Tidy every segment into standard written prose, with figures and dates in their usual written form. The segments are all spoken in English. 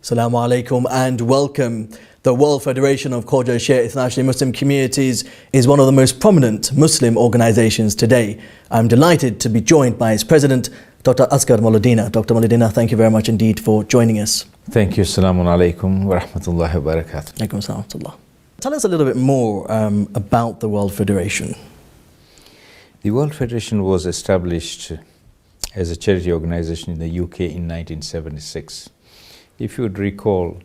Assalamu alaikum and welcome. The World Federation of Khoja Shia Internationally Muslim Communities is one of the most prominent Muslim organizations today. I'm delighted to be joined by its president, Dr. Asghar Moledina. Dr. Moledina, thank you very much indeed for joining us. Thank you. Assalamu alaikum wa rahmatullahi wa barakatuh. Alaikum assalam wa rahmatullah. Tell us a little bit more about the World Federation. The World Federation was established as a charity organization in the UK in 1976. If you would recall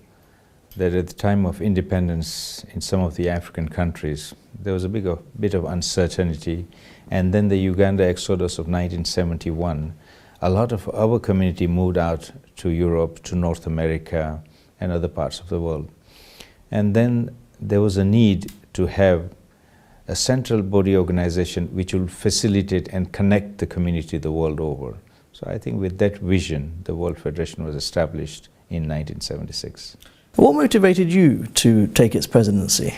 that at the time of independence in some of the African countries, there was a bit of uncertainty, and then the Uganda exodus of 1971, a lot of our community moved out to Europe, to North America, and other parts of the world. And then there was a need to have a central body organization which will facilitate and connect the community the world over. So I think with that vision, the World Federation was established in 1976. What motivated you to take its presidency?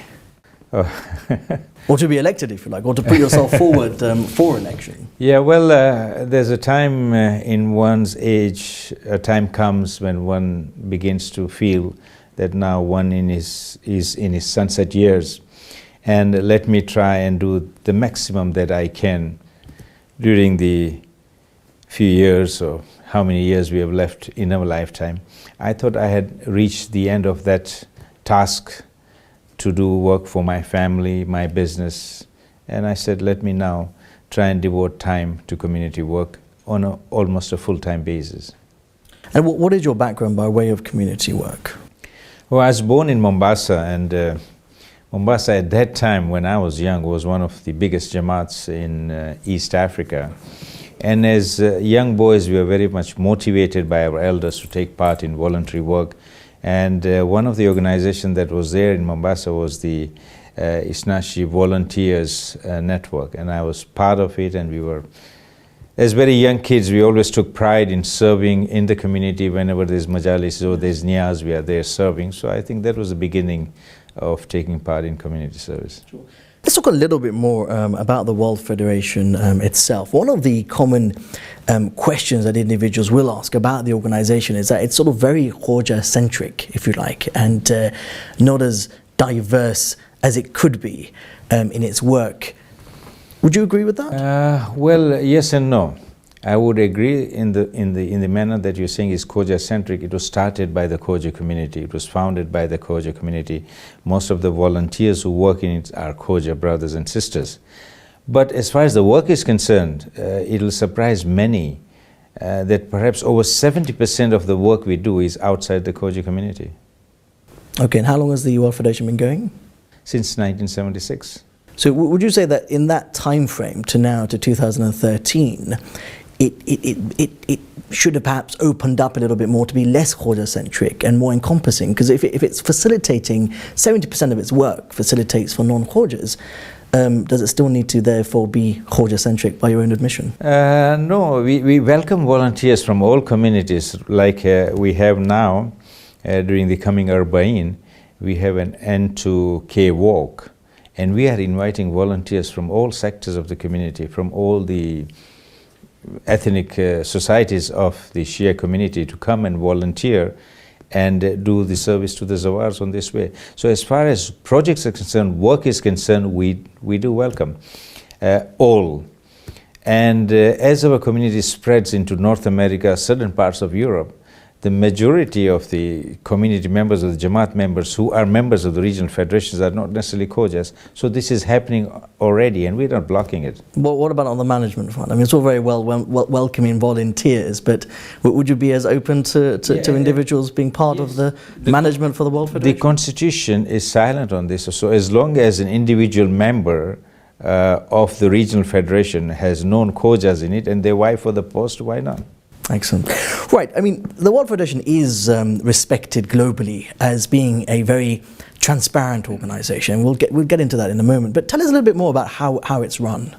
Or to be elected, if you like, or to put yourself forward for election? Yeah, well, there's a time in one's age, a time comes when one begins to feel that now one is in his sunset years, and let me try and do the maximum that I can during the few years or how many years we have left in our lifetime. I thought I had reached the end of that task to do work for my family, my business, and I said, let me now try and devote time to community work on almost a full-time basis. And what is your background by way of community work? Well, I was born in Mombasa, and Mombasa at that time when I was young was one of the biggest Jamaats in East Africa. And as young boys, we were very much motivated by our elders to take part in voluntary work. And one of the organizations that was there in Mombasa was the Isnashi Volunteers Network. And I was part of it, and we were, as very young kids, we always took pride in serving in the community. Whenever there's majalis or there's niyaz, we are there serving. So I think that was the beginning of taking part in community service. Sure. Let's talk a little bit more about the World Federation itself. One of the common questions that individuals will ask about the organization is that it's sort of very Khoja-centric, if you like, and not as diverse as it could be in its work. Would you agree with that? Well, yes and no. I would agree in the manner that you're saying is Khoja-centric. It was started by the Khoja community. It was founded by the Khoja community. Most of the volunteers who work in it are Khoja brothers and sisters. But as far as the work is concerned, it'll surprise many that perhaps over 70% of the work we do is outside the Khoja community. Okay, and how long has the World Federation been going? Since 1976. So would you say that in that time frame to now, to 2013, it should have perhaps opened up a little bit more to be less Khoja-centric and more encompassing? Because if it's facilitating, 70% of its work facilitates for non-Khojas, does it still need to therefore be Khoja-centric by your own admission? No, we welcome volunteers from all communities, like we have now during the coming Arba'in. We have an N2K walk, and we are inviting volunteers from all sectors of the community, from all the ethnic societies of the Shia community to come and volunteer and do the service to the Zawars on this way. So as far as projects are concerned, work is concerned, we do welcome all. And as our community spreads into North America, certain parts of Europe, the majority of the community members, of the Jamaat members who are members of the regional federations are not necessarily Khojas. So this is happening already, and we're not blocking it. Well, what about on the management front? I mean, it's all very well welcoming volunteers, but would you be as open to individuals being part of the management for the World Federation? The Constitution is silent on this. So as long as an individual member of the regional federation has known Khojas in it and they vie for the post, why not? Excellent. Right, I mean, the World Federation is respected globally as being a very transparent organization. We'll get into that in a moment, but tell us a little bit more about how it's run.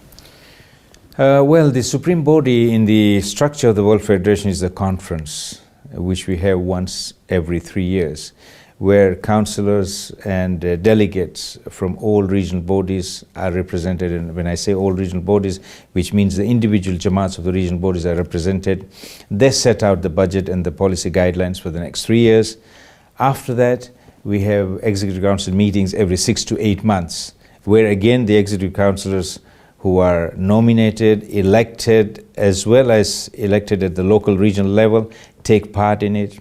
Well, the supreme body in the structure of the World Federation is the conference, which we have once every 3 years. where councillors and delegates from all regional bodies are represented. And when I say all regional bodies, which means the individual Jamaats of the regional bodies are represented. They set out the budget and the policy guidelines for the next 3 years. After that, we have Executive Council meetings every 6 to 8 months, where again the Executive Councillors who are nominated, elected, as well as elected at the local regional level, take part in it.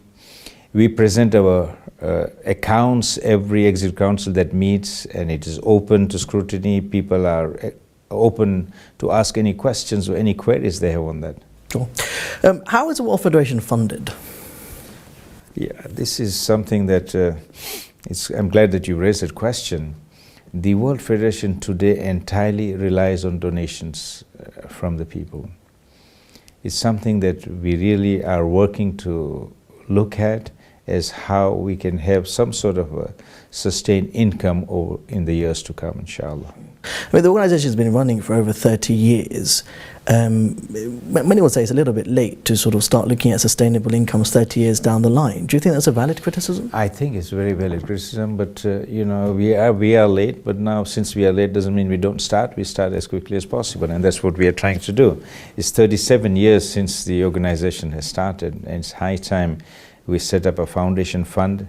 We present our accounts every Executive Council that meets, and it is open to scrutiny. People are open to ask any questions or any queries they have on that. Sure. How is the World Federation funded? Yeah, this is something that I'm glad that you raised that question. The World Federation today entirely relies on donations from the people. It's something that we really are working to look at as how we can have some sort of a sustained income in the years to come, inshallah. I mean, the organisation has been running for over 30 years. Many would say it's a little bit late to sort of start looking at sustainable incomes 30 years down the line. Do you think that's a valid criticism? I think it's very valid criticism, but you know, we are late. But now, since we are late, doesn't mean we don't start. We start as quickly as possible, and that's what we are trying to do. It's 37 years since the organisation has started, and it's high time we set up a foundation fund,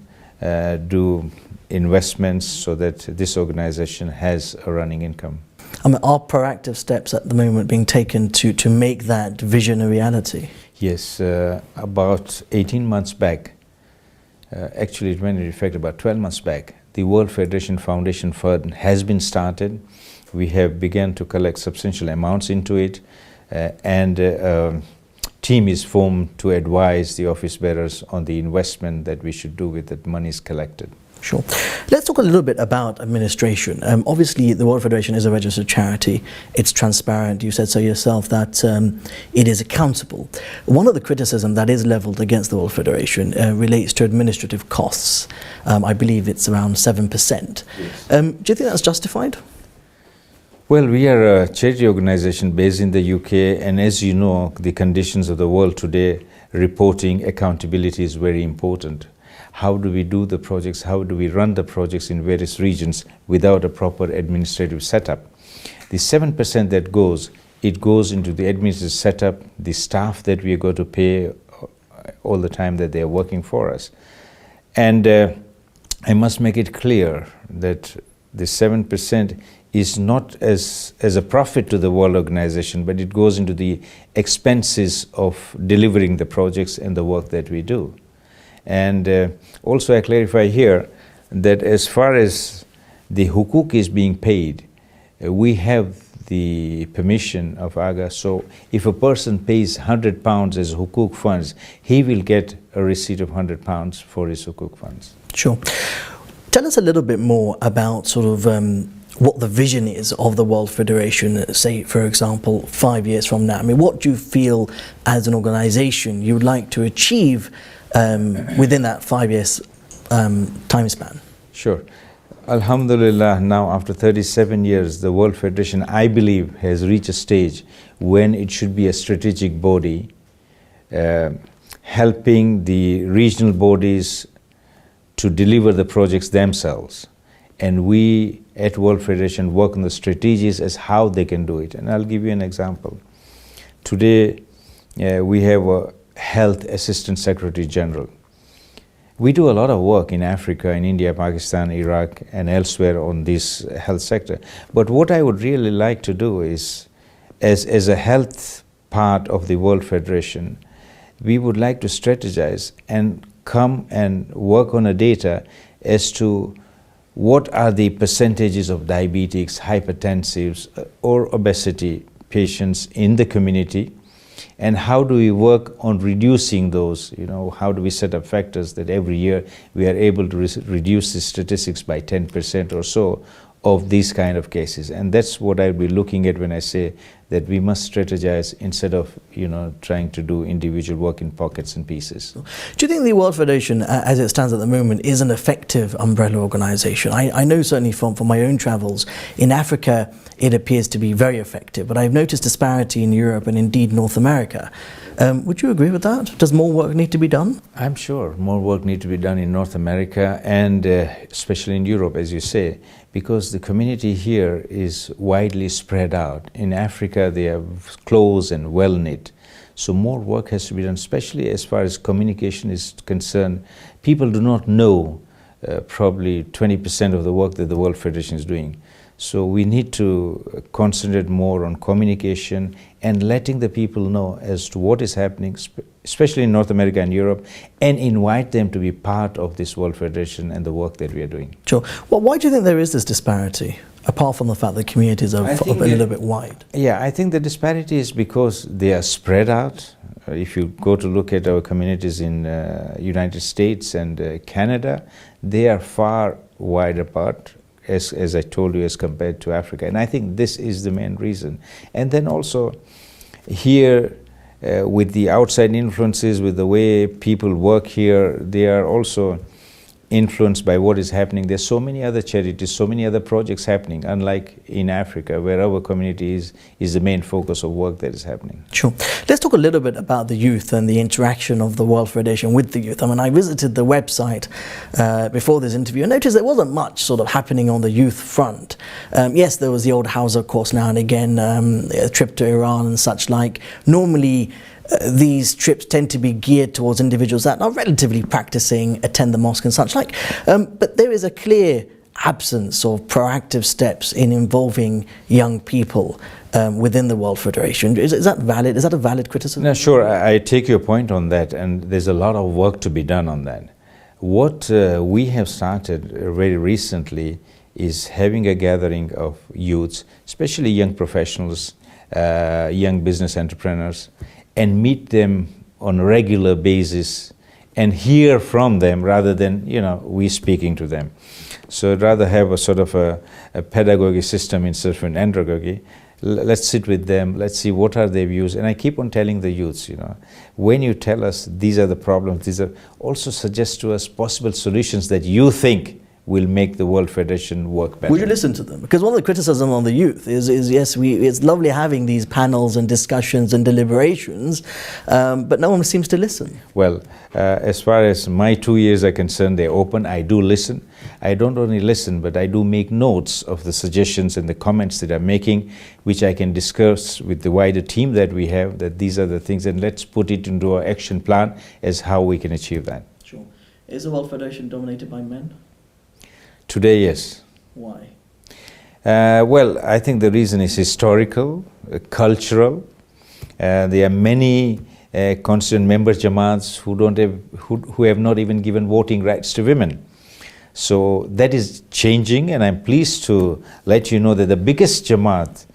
do investments so that this organisation has a running income. I mean, are proactive steps at the moment being taken to make that vision a reality? Yes, about 18 months back, actually it went into effect about 12 months back, the World Federation Foundation Fund has been started. We have begun to collect substantial amounts into it, and a team is formed to advise the office bearers on the investment that we should do with the monies collected. Sure. Let's talk a little bit about administration. Obviously, the World Federation is a registered charity. It's transparent. You said so yourself that it is accountable. One of the criticism that is levelled against the World Federation relates to administrative costs. I believe it's around 7%. Yes. Do you think that's justified? Well, we are a charity organisation based in the UK, and as you know, the conditions of the world today, reporting accountability is very important. How do we do the projects? How do we run the projects in various regions without a proper administrative setup? The 7% that goes, it goes into the administrative setup, the staff that we are going to pay all the time that they are working for us. And I must make it clear that the 7% is not as a profit to the World Organization, but it goes into the expenses of delivering the projects and the work that we do. And also I clarify here that as far as the hukuk is being paid, we have the permission of Asghar. So if a person pays £100 as hukuk funds, he will get a receipt of £100 for his hukuk funds. Sure. Tell us a little bit more about sort of what the vision is of the World Federation, say, for example, 5 years from now. I mean, what do you feel as an organisation you would like to achieve within that 5 years time span? Sure. Alhamdulillah, now after 37 years, the World Federation, I believe, has reached a stage when it should be a strategic body, helping the regional bodies to deliver the projects themselves. And we at World Federation work on the strategies as how they can do it. And I'll give you an example. Today, we have a Health Assistant Secretary General. We do a lot of work in Africa, in India, Pakistan, Iraq, and elsewhere on this health sector. But what I would really like to do is, as a health part of the World Federation, we would like to strategize and come and work on a data as to what are the percentages of diabetics, hypertensives, or obesity patients in the community, and how do we work on reducing those, how do we set up factors that every year we are able to reduce the statistics by 10% or so of these kind of cases. And that's what I'll be looking at when I say that we must strategize instead of, trying to do individual work in pockets and pieces. Do you think the World Federation, as it stands at the moment, is an effective umbrella organisation? I know certainly from my own travels, in Africa it appears to be very effective, but I've noticed disparity in Europe and indeed North America. Would you agree with that? Does more work need to be done? I'm sure more work needs to be done in North America and especially in Europe, as you say, because the community here is widely spread out. In Africa, they are close and well-knit. So more work has to be done, especially as far as communication is concerned. People do not know probably 20% of the work that the World Federation is doing. So we need to concentrate more on communication and letting the people know as to what is happening, especially in North America and Europe, and invite them to be part of this World Federation and the work that we are doing. Sure. Well, why do you think there is this disparity, apart from the fact that communities are a little bit wide? Yeah, I think the disparity is because they are spread out. If you go to look at our communities in United States and Canada, they are far wide apart, as I told you, as compared to Africa. And I think this is the main reason. And then also here, with the outside influences, with the way people work here, they are also influenced by what is happening. There's so many other charities, so many other projects happening, unlike in Africa, where our community is the main focus of work that is happening. Sure. Let's talk a little bit about the youth and the interaction of the World Federation with the youth. I mean, I visited the website before this interview and noticed there wasn't much sort of happening on the youth front. Yes, there was the old Hausa course now and again, a trip to Iran and such like. Normally, these trips tend to be geared towards individuals that are relatively practicing, attend the mosque and such like. But there is a clear absence of proactive steps in involving young people within the World Federation. Is that valid? Is that a valid criticism? No, sure, I take your point on that, and there's a lot of work to be done on that. What we have started very recently is having a gathering of youths, especially young professionals, young business entrepreneurs, and meet them on a regular basis and hear from them rather than, we speaking to them. So I'd rather have a sort of a pedagogy system instead of an andragogy. Let's sit with them, let's see what are their views. And I keep on telling the youths, when you tell us these are the problems, these are also suggest to us possible solutions that you think will make the World Federation work better. Would you listen to them? Because one of the criticism on the youth is yes, it's lovely having these panels and discussions and deliberations, but no one seems to listen. Well, as far as my 2 years are concerned, they're open. I do listen. I don't only listen, but I do make notes of the suggestions and the comments that I'm making, which I can discuss with the wider team that we have, that these are the things, and let's put it into our action plan as how we can achieve that. Sure. Is the World Federation dominated by men? Today, yes. Why? Well, I think the reason is historical, cultural. There are many constituent member Jamaats who have not even given voting rights to women. So that is changing, and I'm pleased to let you know that the biggest Jamaat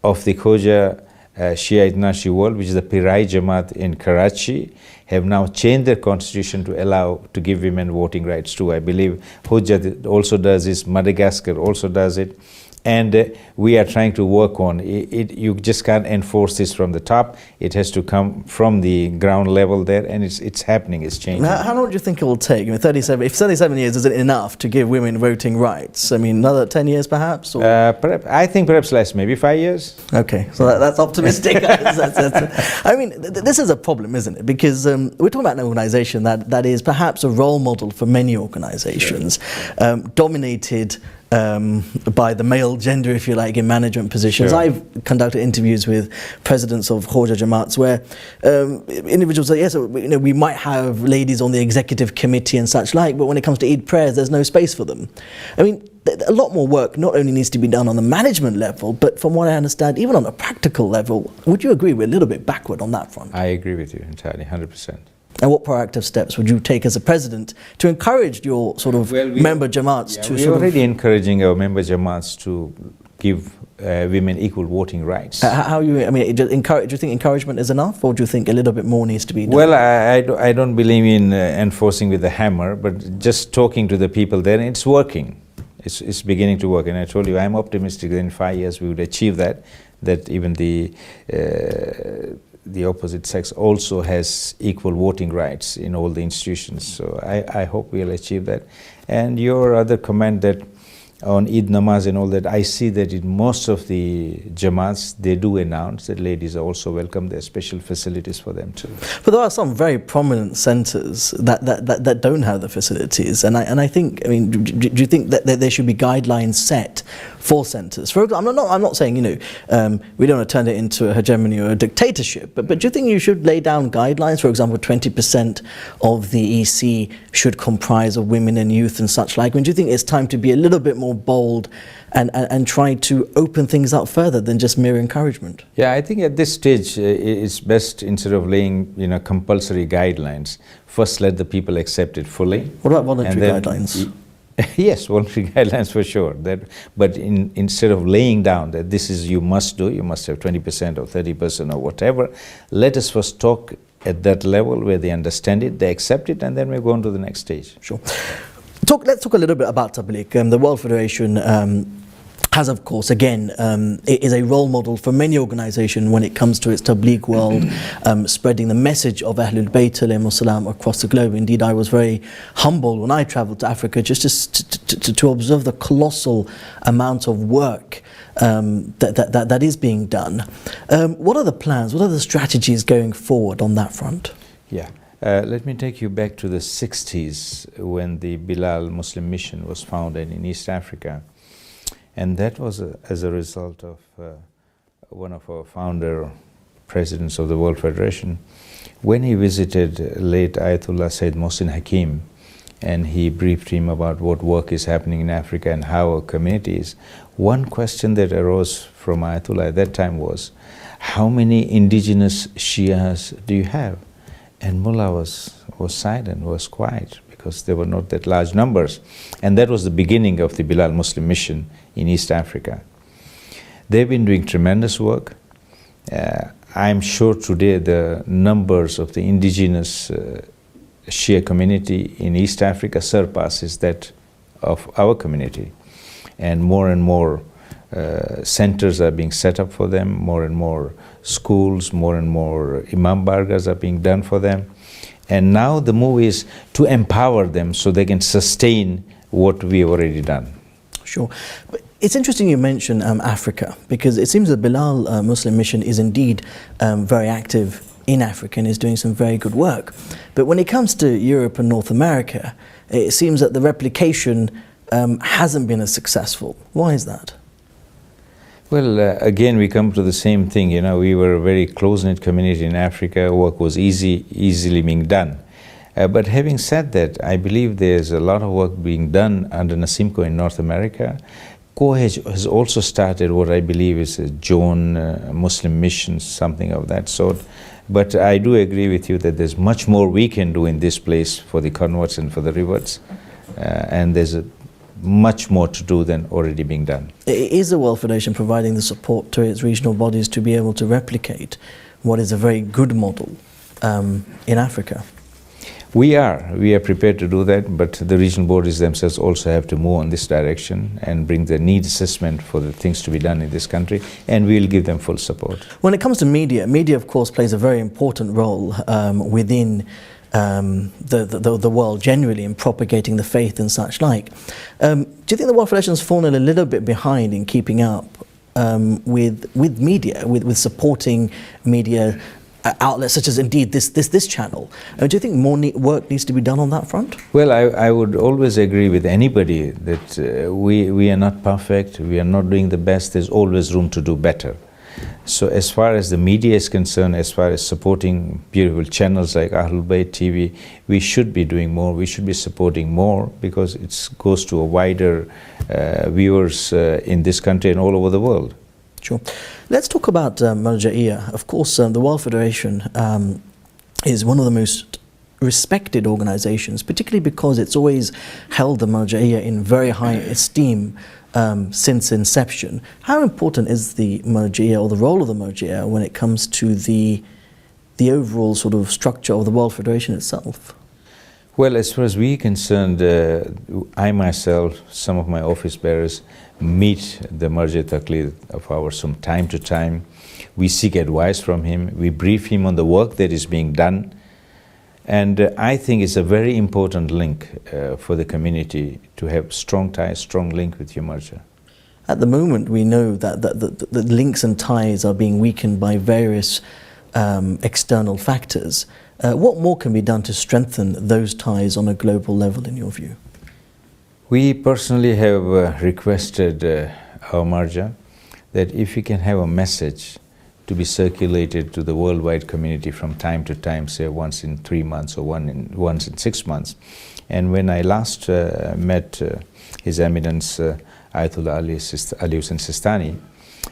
of the Khoja Shia International World, which is the Pirai Jamaat in Karachi, have now changed their constitution to give women voting rights too. I believe Hujjat also does this, Madagascar also does it, and we are trying to work on it. You just can't enforce this from the top. It has to come from the ground level there, and it's happening, it's changing. How long do you think it will take? I mean, if 37 years isn't enough to give women voting rights, I mean, another 10 years perhaps? Or? I think perhaps less, maybe 5 years. Okay, so that's optimistic. I mean, this is a problem, isn't it? Because we're talking about an organisation that is perhaps a role model for many organisations, dominated by the male gender, if you like, in management positions. Sure. I've conducted interviews with presidents of Khoja Jamaats where individuals say, yes, we might have ladies on the executive committee and such like, but when it comes to Eid prayers, there's no space for them. I mean, a lot more work not only needs to be done on the management level, but from what I understand, even on a practical level. Would you agree we're a little bit backward on that front? I agree with you entirely, 100%. And what proactive steps would you take as a president to encourage your sort of member Jamaats to we're already encouraging our member Jamaats to give women equal voting rights. Do you think encouragement is enough, or do you think a little bit more needs to be done? Well, I don't believe in enforcing with the hammer, but just talking to the people there, it's working. It's beginning to work, and I told you I'm optimistic that in 5 years we would achieve that even the opposite sex also has equal voting rights in all the institutions. So I hope we'll achieve that. And your other comment that on Eid namaz and all that, I see that in most of the Jamaats, they do announce that ladies are also welcome. There are special facilities for them too. But there are some very prominent centres that don't have the facilities, and I think, I mean, do you think that there should be guidelines set for centres? For example, I'm not saying, you know, we don't want to turn it into a hegemony or a dictatorship, but do you think you should lay down guidelines? For example, 20% of the EC should comprise of women and youth and such like. I mean, do you think it's time to be a little bit more bold and try to open things up further than just mere encouragement? Yeah, I think at this stage it's best, instead of laying, you know, compulsory guidelines, first let the people accept it fully. What about voluntary guidelines? Yes, voluntary guidelines for sure. But instead of laying down that this is you must do, you must have 20% or 30% or whatever, let us first talk at that level where they understand it, they accept it, and then we go on to the next stage. Sure. Let's talk a little bit about Tabligh. The World Federation has, of course, again, it is a role model for many organisations when it comes to its Tabligh world, spreading the message of Ahlul Bayt alayhimus salam across the globe. Indeed, I was very humbled when I travelled to Africa just to observe the colossal amount of work that is being done. What are the plans? What are the strategies going forward on that front? Yeah. Let me take you back to the 60s when the Bilal Muslim Mission was founded in East Africa. And that was as a result of one of our founder presidents of the World Federation. When he visited late Ayatollah Sayyid Mohsin Hakim, and he briefed him about what work is happening in Africa and how our community is, one question that arose from Ayatollah at that time was, how many indigenous Shias do you have? And Mullah was silent, was quiet, because there were not that large numbers. And that was the beginning of the Bilal Muslim Mission in East Africa. They've been doing tremendous work. I'm sure today the numbers of the indigenous Shia community in East Africa surpasses that of our community. And more centers are being set up for them, more and more schools, more and more imam bargas are being done for them. And now the move is to empower them so they can sustain what we have already done. Sure. But it's interesting you mention Africa, because it seems the Bilal Muslim Mission is indeed very active in Africa and is doing some very good work. But when it comes to Europe and North America, it seems that the replication hasn't been as successful. Why is that? Well, again, we come to the same thing. You know, we were a very close-knit community in Africa. Work was easily being done. But having said that, I believe there's a lot of work being done under Nasimco in North America. COHEJ has also started what I believe is a Joan Muslim Mission, something of that sort. But I do agree with you that there's much more we can do in this place for the converts and for the reverts. And there's much more to do than already being done. Is the World Federation providing the support to its regional bodies to be able to replicate what is a very good model in Africa? We are prepared to do that, but the regional bodies themselves also have to move in this direction and bring the need assessment for the things to be done in this country, and we'll give them full support. When it comes to media of course plays a very important role within the world generally in propagating the faith and such like. Do you think the World Federation has fallen a little bit behind in keeping up with media, with supporting media outlets such as indeed this channel? Do you think more work needs to be done on that front? Well, I would always agree with anybody that we are not perfect, we are not doing the best, there's always room to do better. So as far as the media is concerned, as far as supporting beautiful channels like Ahlul Bayt TV, we should be doing more, we should be supporting more, because it goes to a wider viewers in this country and all over the world. Sure. Let's talk about Marja'iyah. Of course, the World Federation is one of the most respected organizations, particularly because it's always held the Marja'iyah in very high esteem since inception. How important is the Marja'iyah, or the role of the Marja'iyah, when it comes to the overall sort of structure of the World Federation itself? Well, as far as we're concerned, I myself, some of my office bearers, meet the Marja Taqlid of ours from time to time. We seek advice from him, we brief him on the work that is being done, And I think it's a very important link for the community to have strong ties, strong link with your merger. At the moment, we know that the links and ties are being weakened by various external factors. What more can be done to strengthen those ties on a global level, in your view? We personally have requested our merger that if we can have a message to be circulated to the worldwide community from time to time, say once in 3 months or once in 6 months. And when I last met His Eminence Ayatollah Ali Hussein Sistani,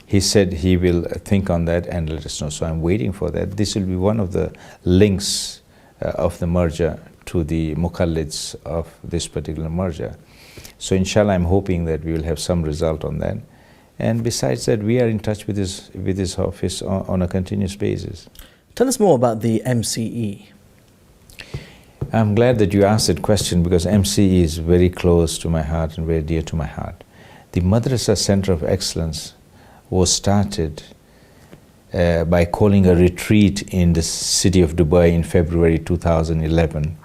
he said he will think on that and let us know. So I'm waiting for that. This will be one of the links of the merger to the muqallids of this particular merger. So inshallah, I'm hoping that we will have some result on that. And besides that, we are in touch with his office on a continuous basis. Tell us more about the MCE. I'm glad that you asked that question, because MCE is very close to my heart and very dear to my heart. The Madrasa Center of Excellence was started by calling a retreat in the city of Dubai in February 2011,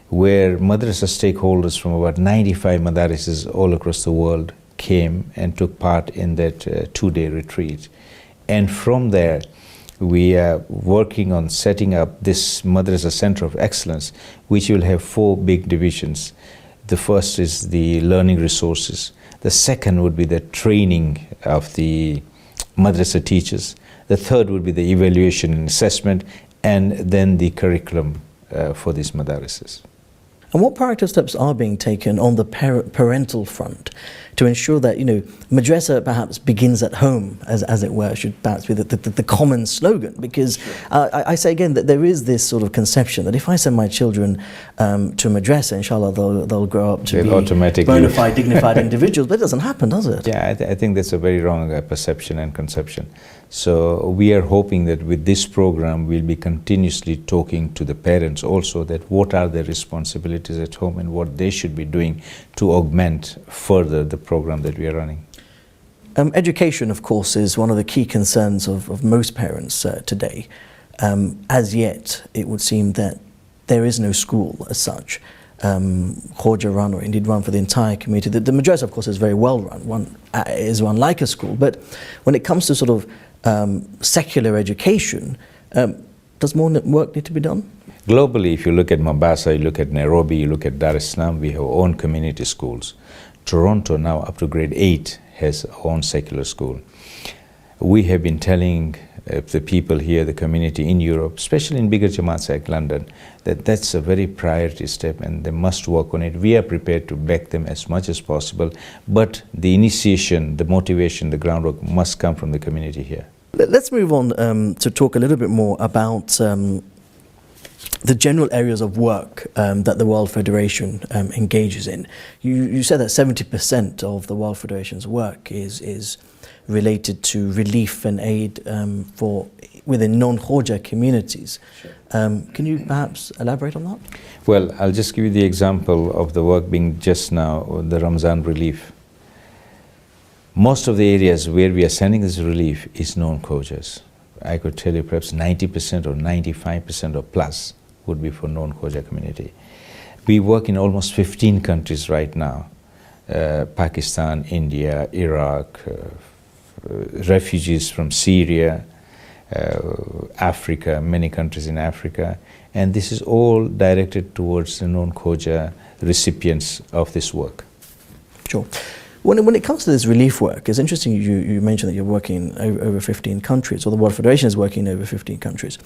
where madrasa stakeholders from about 95 madarises all across the world came and took part in that 2-day retreat. And from there, we are working on setting up this Madrasa Center of Excellence, which will have 4 big divisions. The first is the learning resources. The second would be the training of the madrasa teachers. The third would be the evaluation and assessment, and then the curriculum for these madarises. And what proactive steps are being taken on the parental front to ensure that, madrasa perhaps begins at home, as it were, should perhaps be the common slogan? Because I say again that there is this sort of conception that if I send my children to a madrasa, inshallah, they'll grow up to be bona fide, dignified individuals. But it doesn't happen, does it? Yeah, I think that's a very wrong perception and conception. So we are hoping that with this program, we'll be continuously talking to the parents also, that what are their responsibilities at home and what they should be doing to augment further the program that we are running. Education, of course, is one of the key concerns of most parents today. As yet, it would seem that there is no school as such, Khoja run, or indeed run for the entire community. The madrasa, of course, is very well run, is run like a school, but when it comes to sort of secular education, does more work need to be done? Globally, if you look at Mombasa, you look at Nairobi, you look at Dar es Salaam, we have our own community schools. Toronto, now up to grade 8, has our own secular school. We have been telling the people here, the community in Europe, especially in bigger Jamaats like London, that that's a very priority step and they must work on it. We are prepared to back them as much as possible, but the initiation, the motivation, the groundwork must come from the community here. Let's move on to talk a little bit more about the general areas of work that the World Federation engages in. You said that 70% of the World Federation's work is related to relief and aid within non-Khoja communities. Sure. Can you perhaps elaborate on that? Well, I'll just give you the example of the work being just now, the Ramzan relief. Most of the areas where we are sending this relief is non-Khojas. I could tell you perhaps 90% or 95% or plus would be for non-Khoja community. We work in almost 15 countries right now. Pakistan, India, Iraq, refugees from Syria, Africa, many countries in Africa, and this is all directed towards the non-Khoja recipients of this work. Sure. When it comes to this relief work, it's interesting you mentioned that you're working in over 15 countries, or the World Federation is working in over 15 countries.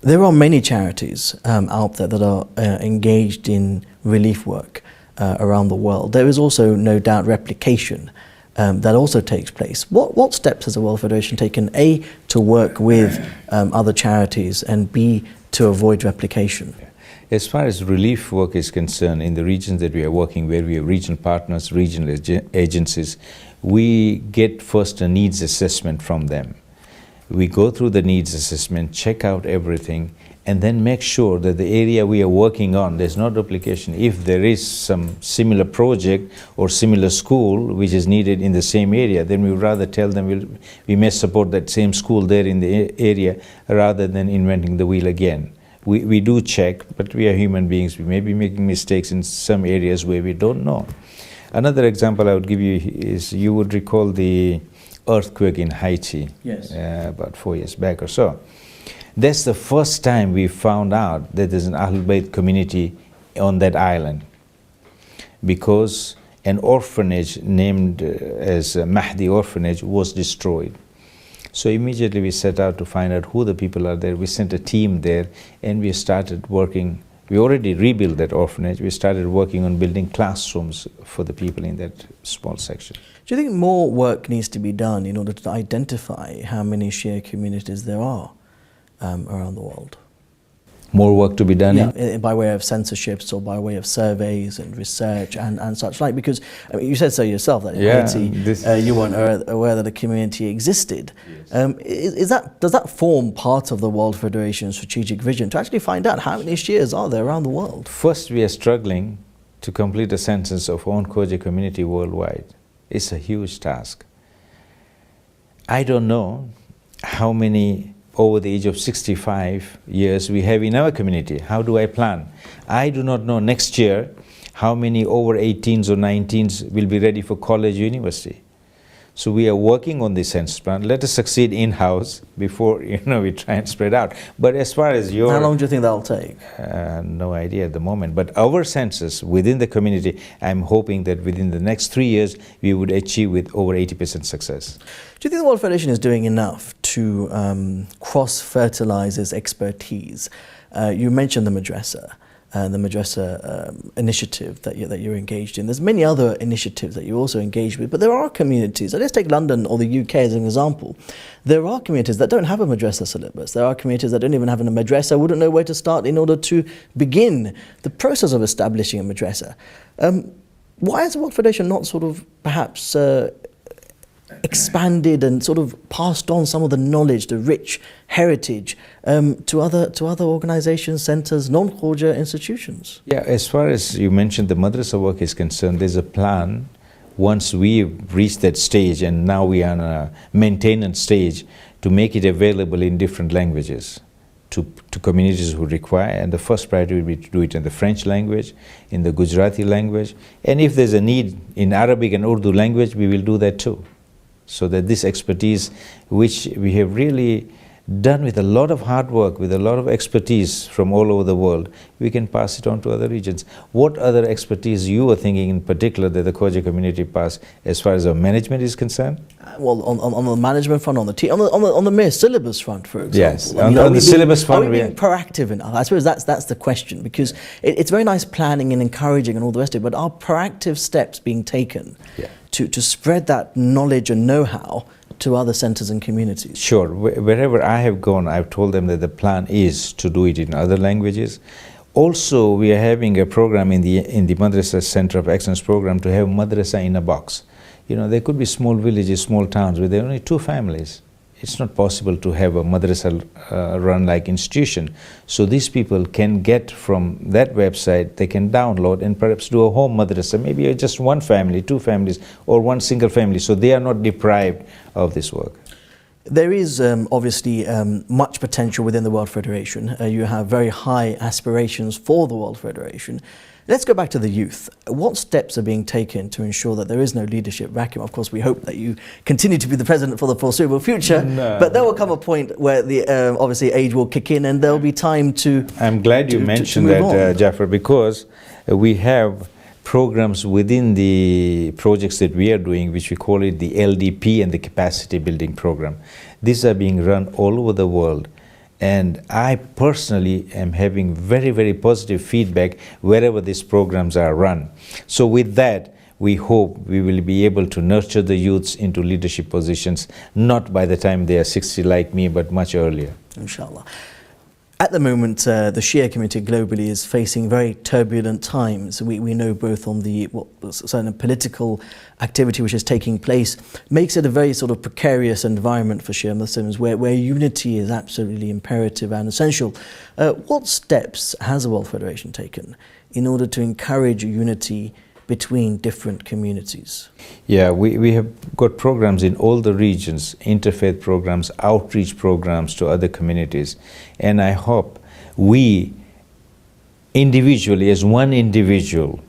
There are many charities out there that are engaged in relief work around the world. There is also no doubt replication that also takes place. What steps has the World Federation taken, A, to work with other charities, and B, to avoid replication? As far as relief work is concerned, in the regions that we are working, where we have regional partners, regional agencies, we get first a needs assessment from them. We go through the needs assessment, check out everything, and then make sure that the area we are working on, there's no duplication. If there is some similar project or similar school which is needed in the same area, then we would rather tell them we may support that same school there in the area rather than inventing the wheel again. We do check, but we are human beings. We may be making mistakes in some areas where we don't know. Another example I would give you is, you would recall the earthquake in Haiti. Yes. About 4 years back or so. That's the first time we found out that there's an Ahlul Bayt community on that island, because an orphanage named as Mahdi Orphanage was destroyed. So immediately we set out to find out who the people are there. We sent a team there and we started working. We already rebuilt that orphanage. We started working on building classrooms for the people in that small section. Do you think more work needs to be done in order to identify how many Shia communities there are around the world? More work to be done? Yeah, by way of censorships or by way of surveys and research and such like, because I mean, you said so yourself that in Haiti you weren't aware that a community existed. Yes. Does that form part of the World Federation's strategic vision to actually find out how many Shias are there around the world? First, we are struggling to complete a census of own Khoja community worldwide. It's a huge task. I don't know how many over the age of 65 years we have in our community. How do I plan? I do not know next year how many over 18s or 19s will be ready for college or university. So we are working on this census plan. Let us succeed in-house before we try and spread out. But as far as your... How long do you think that'll take? No idea at the moment. But our census within the community, I'm hoping that within the next 3 years, we would achieve with over 80% success. Do you think the World Federation is doing enough to cross-fertilize its expertise? You mentioned the madrasa. The madrasa initiative that you're engaged in. There's many other initiatives that you're also engaged with, but there are communities. Let's take London or the UK as an example. There are communities that don't have a madrasa syllabus. There are communities that don't even have a madrasa, wouldn't know where to start in order to begin the process of establishing a madrasa. Why has the World Federation not sort of perhaps expanded and sort of passed on some of the knowledge, the rich heritage to other organizations, centers, non-Khoja institutions? Yeah, as far as you mentioned the madrasa work is concerned, there's a plan. Once we've reached that stage, and now we are on a maintenance stage, to make it available in different languages to communities who require. And the first priority will be to do it in the French language, in the Gujarati language, and if there's a need in Arabic and Urdu language, we will do that too. So that this expertise, which we have really done with a lot of hard work, with a lot of expertise from all over the world, we can pass it on to other regions. What other expertise you are thinking in particular that the Khoja community pass as far as our management is concerned? Well, on the management front, on the mere syllabus front, for example. Yes, on the syllabus front. Are we being proactive enough? I suppose that's the question, because it's very nice planning and encouraging and all the rest of it, but are proactive steps being taken to spread that knowledge and know-how to other centers and communities? Sure. Wherever I have gone, I've told them that the plan is to do it in other languages. Also, we are having a program in the Madrasa Center of Excellence program to have madrasa in a box. There could be small villages, small towns where there are only 2 families. It's not possible to have a madrasa run like institution. So these people can get from that website, they can download and perhaps do a home madrasa, maybe just 1 family, 2 families, or 1 single family. So they are not deprived of this work. There is obviously much potential within the World Federation. You have very high aspirations for the World Federation. Let's go back to the youth. What steps are being taken to ensure that there is no leadership vacuum? Of course, we hope that you continue to be the president for the foreseeable future, but there will come a point where the obviously age will kick in and there will be time to... I'm glad you mentioned that, Jafar, because we have programs within the projects that we are doing, which we call it the LDP and the capacity building program. These are being run all over the world. And I personally am having very, very positive feedback wherever these programs are run. So with that, we hope we will be able to nurture the youths into leadership positions, not by the time they are 60 like me, but much earlier. Inshallah. At the moment, the Shia community globally is facing very turbulent times. We know both on the certain political activity which is taking place makes it a very sort of precarious environment for Shia Muslims where unity is absolutely imperative and essential. What steps has the World Federation taken in order to encourage unity between different communities? Yeah, we have got programs in all the regions, interfaith programs, outreach programs to other communities, and I hope we individually, as one individual,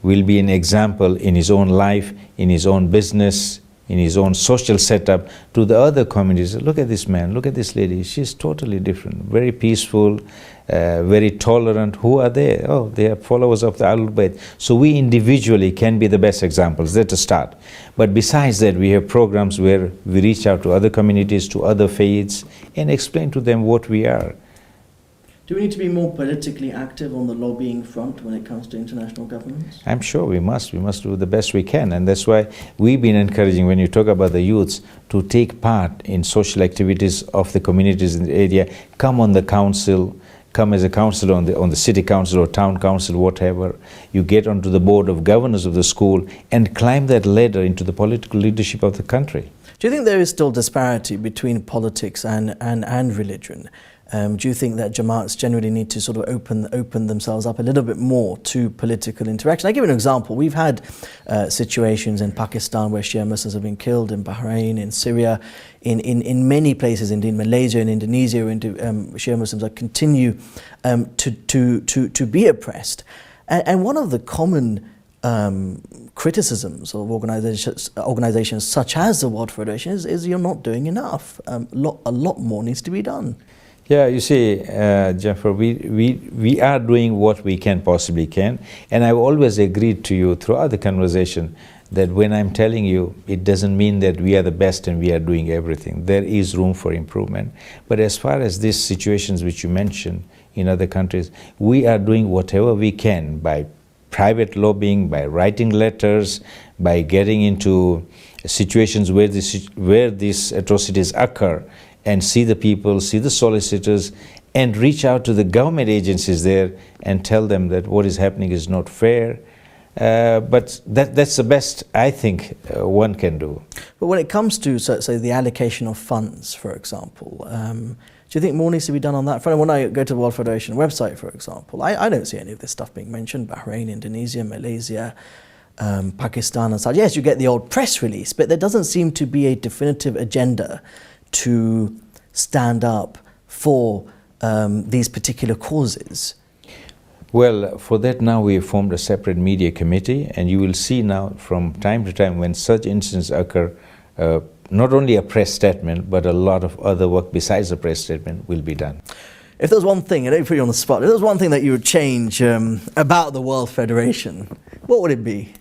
will be an example in his own life, in his own business, in his own social setup to the other communities. Look at this man, look at this lady, she's totally different, very peaceful, very tolerant. Who are they? Oh, they are followers of the Ahlul Bayt. So we individually can be the best examples. That's a start. But besides that, we have programs where we reach out to other communities, to other faiths, and explain to them what we are. Do we need to be more politically active on the lobbying front when it comes to international governance? I'm sure we must. We must do the best we can. And that's why we've been encouraging, when you talk about the youths, to take part in social activities of the communities in the area. Come on the council, come as a councillor on the city council or town council, whatever. You get onto the board of governors of the school and climb that ladder into the political leadership of the country. Do you think there is still disparity between politics and religion? Do you think that Jamaats generally need to sort of open themselves up a little bit more to political interaction? I'll give you an example. We've had situations in Pakistan where Shia Muslims have been killed, in Bahrain, in Syria, in many places, indeed Malaysia and Indonesia, Shia Muslims continue to be oppressed. And one of the common criticisms of organizations such as the World Federation is you're not doing enough. A lot more needs to be done. Yeah, you see, Jafar, we are doing what we possibly can, and I've always agreed to you throughout the conversation that when I'm telling you, it doesn't mean that we are the best and we are doing everything. There is room for improvement. But as far as these situations which you mentioned in other countries, we are doing whatever we can by private lobbying, by writing letters, by getting into situations where these atrocities occur, and see the people, see the solicitors, and reach out to the government agencies there and tell them that what is happening is not fair. But that's the best, I think, one can do. But when it comes to, say, the allocation of funds, for example, do you think more needs to be done on that front? When I go to the World Federation website, for example, I don't see any of this stuff being mentioned. Bahrain, Indonesia, Malaysia, Pakistan and such. Yes, you get the old press release, but there doesn't seem to be a definitive agenda to stand up for these particular causes. Well, for that now we have formed a separate media committee, and you will see now from time to time when such incidents occur, not only a press statement, but a lot of other work besides the press statement will be done. If there's one thing, I don't put you on the spot, if there's one thing that you would change about the World Federation, what would it be?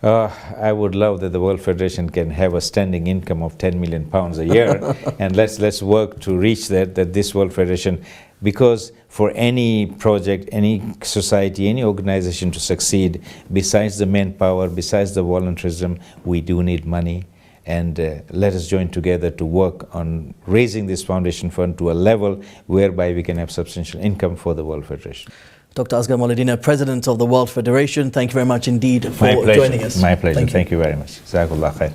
I would love that the World Federation can have a standing income of £10 million a year, and let's work to reach that this World Federation, because for any project, any society, any organization to succeed, besides the manpower, besides the volunteerism, we do need money. And let us join together to work on raising this foundation fund to a level whereby we can have substantial income for the World Federation. Dr. Asghar Moledina, President of the World Federation, thank you very much indeed for joining us. My pleasure. Thank you very much. Jazakallah khair.